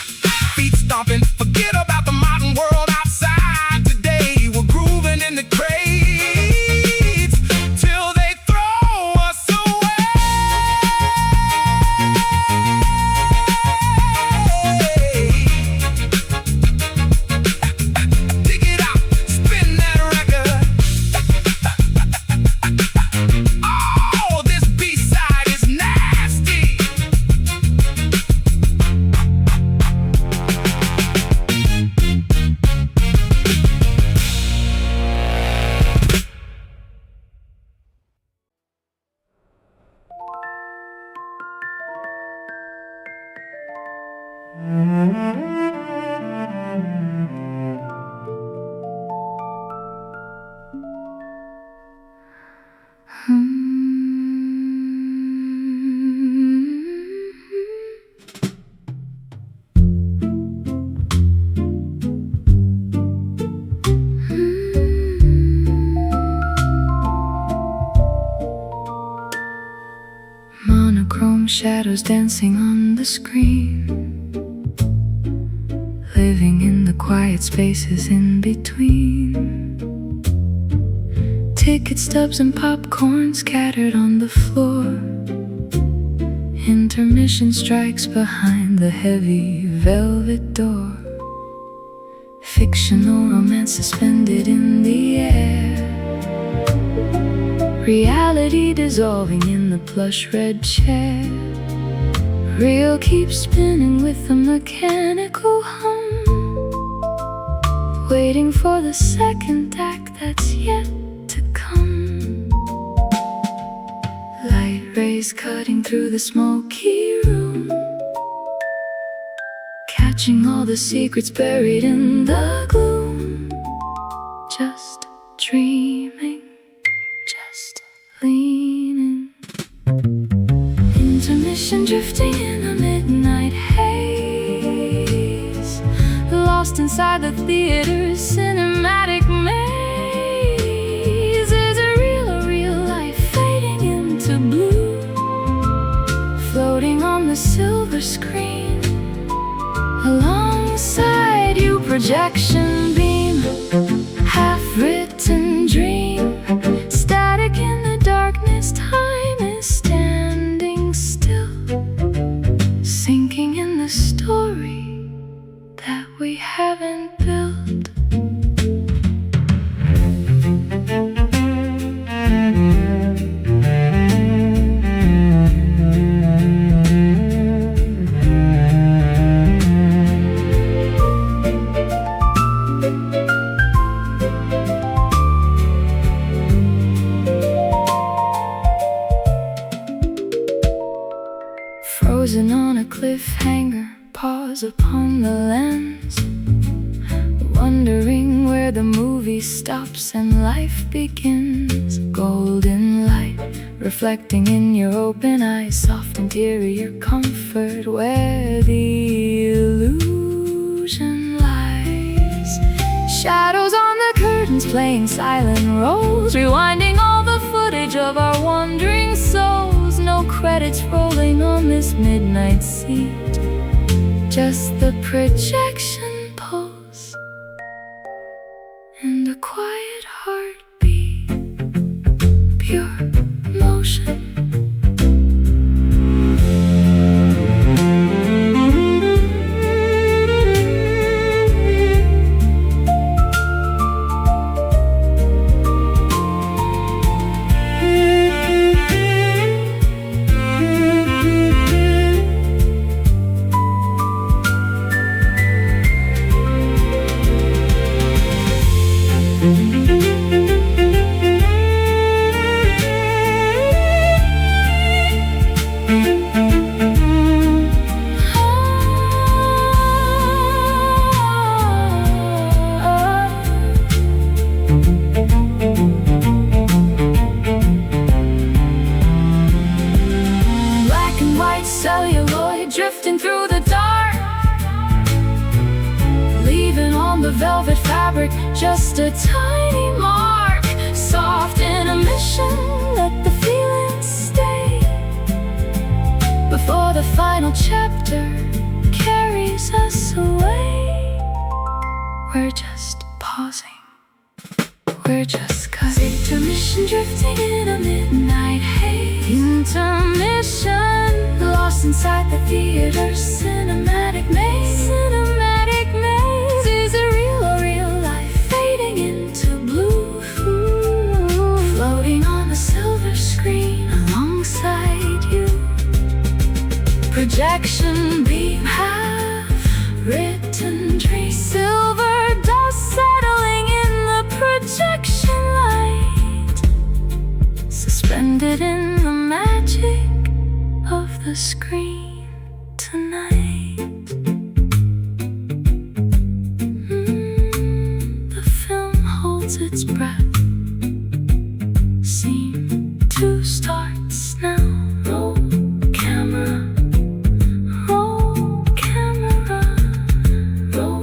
feet stomping, forget about the modern world outside. Today we're grooving in the crates till they throw us away. Dig it out, spin that record. Oh, this B-side is nasty. Monochrome shadows dancing on the screen, living in the quiet spaces in between. Ticket stubs and popcorn scattered on the floor. Intermission strikes behind the heavy velvet door. Fictional romance suspended in the air. Reality dissolving in the plush red chair. Reel keeps spinning with a mechanical hum, waiting for the second act that's yet to come. Light rays cutting through the smoky room, catching all the secrets buried in the gloom. Just dreaming, just leaning. Intermission drifting in a midnight haze, lost inside the theater's cinematic maze. Is a real life fading into blue, floating on the silver screen. Alongside you, projection beam, half-written dream. Static in the darkness, time is standing still, sinking in the story that we haven't built. Frozen on a cliffhanger, pause upon the lens, wondering where the movie stops and life begins. Golden light reflecting in your open eyes, soft interior comfort where the illusion lies. Shadows on the curtains playing silent roles, rewinding all the footage of our wandering souls. No credits rolling on this midnight seat, just the projection pulse and a quiet heartbeat, pure motion. velvet fabric, just a tiny mark. Soft intermission, let the feelings stay before the final chapter carries us away. We're just pausing, we're just cutting. Intermission, drifting in a midnight haze. Intermission, lost inside the theater's cinematic maze. Cinematic maze. Is it real or real life? Fading into blue, floating on the silver screen alongside you. Projection beam, half written dream. Silver dust settling in the projection light, suspended in the magic of the screen tonight. The film holds its breath. Scene 2 starts now. Roll camera, roll camera, roll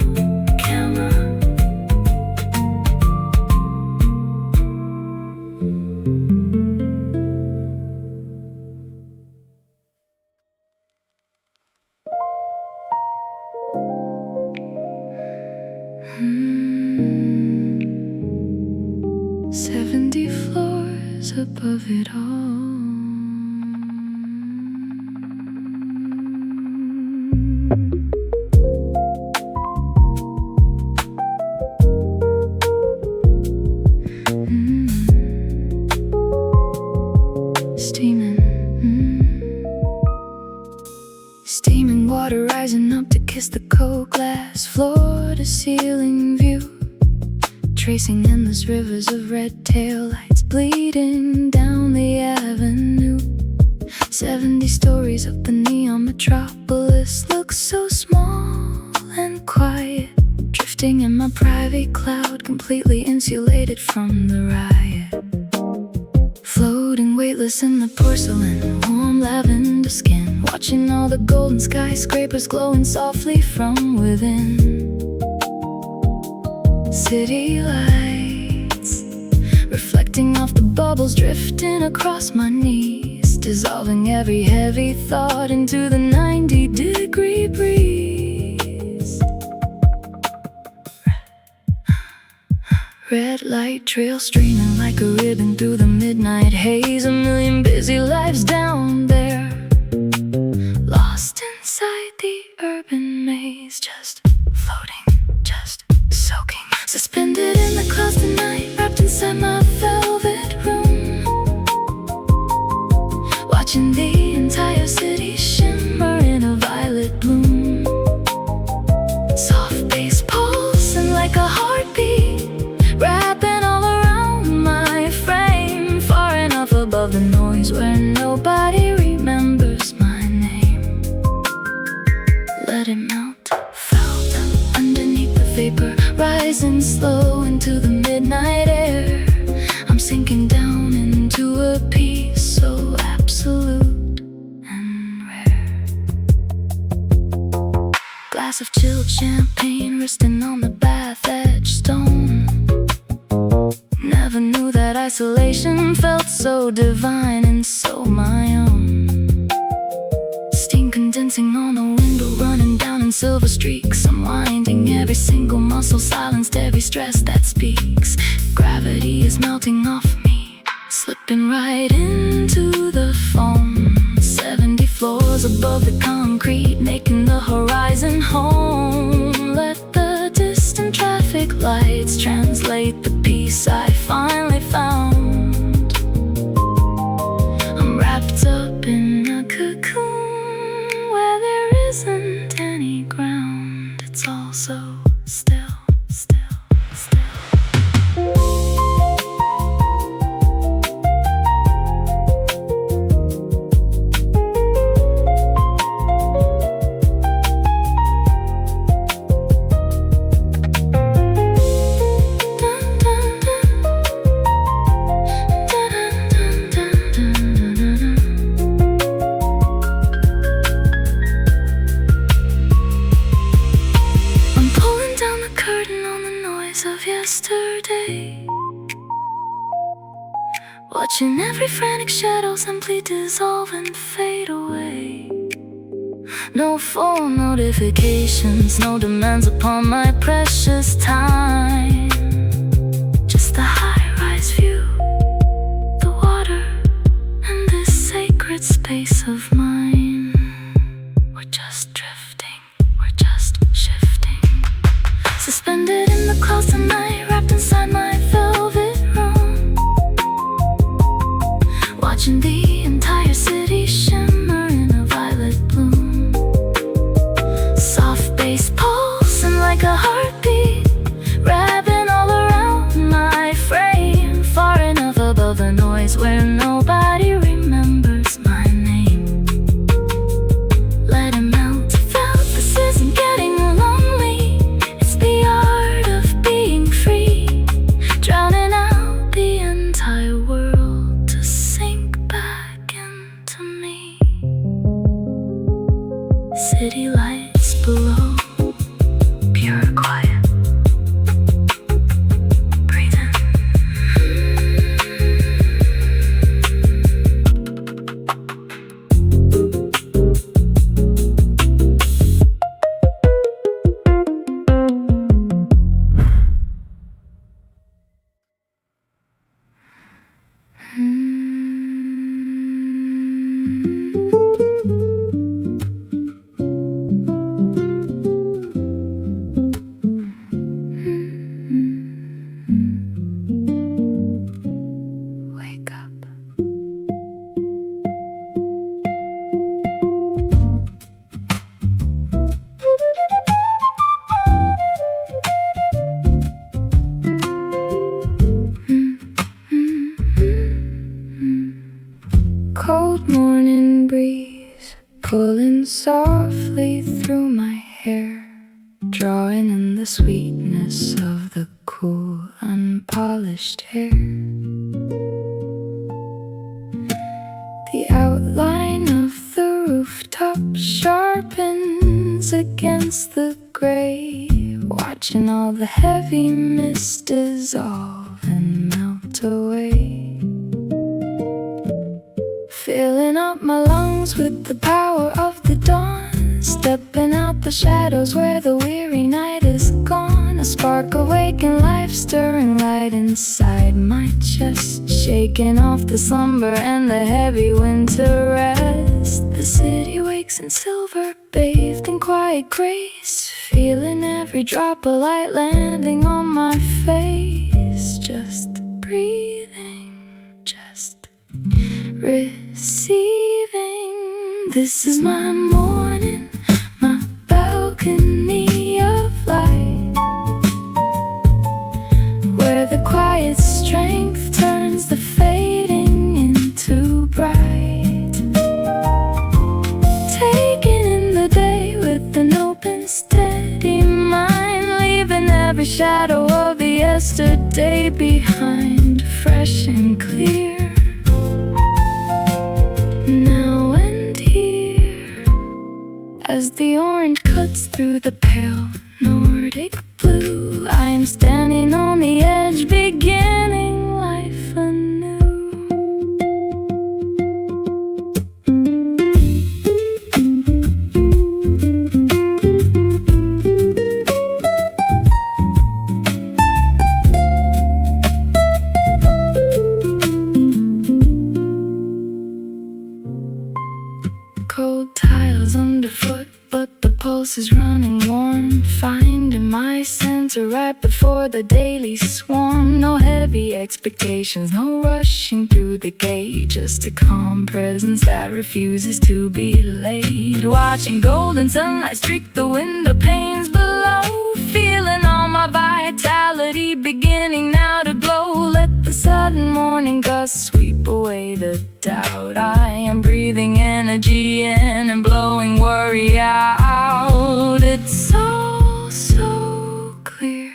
camera. 70 floors above it all. Steaming, steaming water rising up to kiss the cold glass, floor to ceiling view. Tracing endless rivers of red tail lights bleeding down the avenue. 70 stories of the neon metropolis looks so small and quiet, drifting in my private cloud, completely insulated from the riot. Floating weightless in the porcelain, warm lavender skin, watching all the golden skyscrapers glowing softly from within. City lights reflecting off the bubbles, drifting across my knees, dissolving every heavy thought into the 90-degree breeze. Red light trail streaming like a ribbon through the midnight haze. A million busy lives down there, lost inside the urban maze, just floating, just soaking. Suspended in the clouds tonight, wrapped inside my velvet room, watching the entire city shimmer in a violet bloom. Soft bass pulsing like a heartbeat, wrapping all around my frame, far enough above the noise where nobody remembers my name. Let it melt, felt underneath the vapor, rising slow into the midnight air. I'm sinking down into a peace so absolute and rare. Glass of chilled champagne resting on the bath-edge stone. Never knew that isolation felt so divine and so my own. Steam condensing on the window, running down in silver streaks, unwinding every single muscle, silenced every stress that speaks. Gravity is melting off me, slipping right into the foam. 70 floors above the concrete, making the horizon home. Let the distant traffic lights translate the peace I finally found. I'm wrapped up in a cocoon where there isn't any ground. It's all so still, still, still. I'm pulling down the curtain on the watching every frantic shadow simply dissolve and fade away. No phone notifications, no demands upon my precious time. Just the high-rise view, the water, and this sacred space of mine. We're just drifting, we're just shifting, suspended in the clouds tonight, wrapped inside my velvet room, watching the entire city shimmer in a violet bloom. Soft bass pulsing like a heartbeat, wrapping all around my frame, far enough above the noise where nobody remembers my name. Let it melt, felt this isn't getting lonely. It's the art of being free, drowning out the entire world to sink back into me. City lights below, pure quiet. Breathe in. Wake up. Cold morning breeze pulling softly through my hair, drawing in the sweetness of the cool, unpolished air. The outline of the rooftop sharpens against the gray, watching all the heavy mist dissolve and melt away. Filling up my lungs with the power of the dawn, stepping out the shadows where the weary night is gone. A spark awakened life, stirring light inside my chest, shaking off the slumber and the heavy winter rest. The city wakes in silver, bathed in quiet grace, feeling every drop of light landing on my face. Just breathing, just receiving. This is my morning, my balcony of light, where the quiet strength turns the fading into bright. Taking in the day with an open, steady mind, leaving every shadow of the yesterday behind, fresh and clear. Now and here, as the orange cuts through the pale Nordic blue, I am standing on the edge, beginning life anew. Cold tiles underfoot, but the pulse is running warm, finding my center right before the daily swarm. No heavy expectations, no rushing through the gate, just a calm presence that refuses to be late. Watching golden sunlight streak the window panes below, feeling all my vitality beginning now to glow. Let the sudden morning gust sweep away the doubt. I am breathing energy in and blowing worry out. It's so, so clear.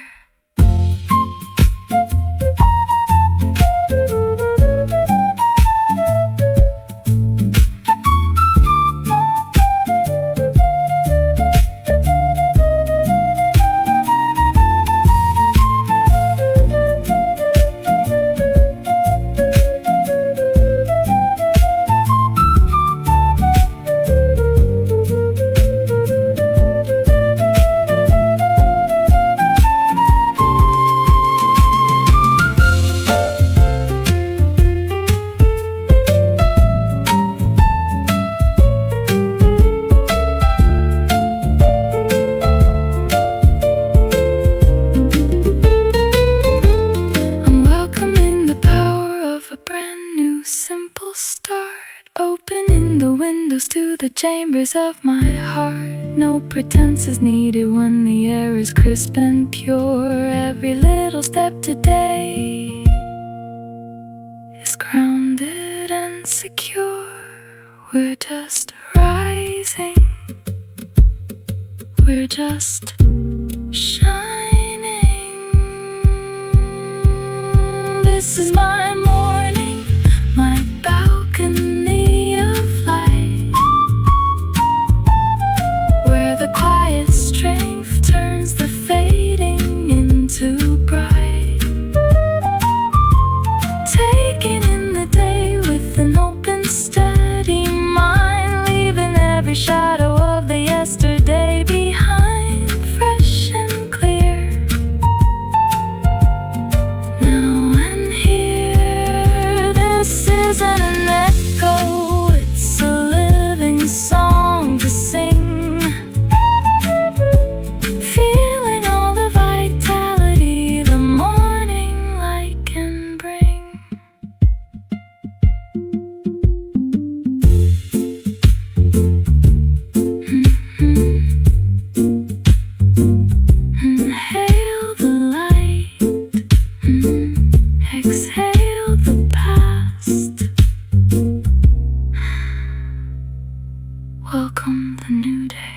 chambers of my heart. No pretense is needed when the air is crisp and pure. Every little step today is grounded and secure. We're just rising, we're just shining. This is my morning, my balcony of light, where the quiet strength turns the fading into bright. Taking in the day with an open, steady mind, leaving every shadow of the yesterday behind, fresh and clear. Now and here, this isn't an echo, it's a living song to sing. Feeling all the vitality the morning light can bring. Inhale the light, exhale the past. Welcome the new day.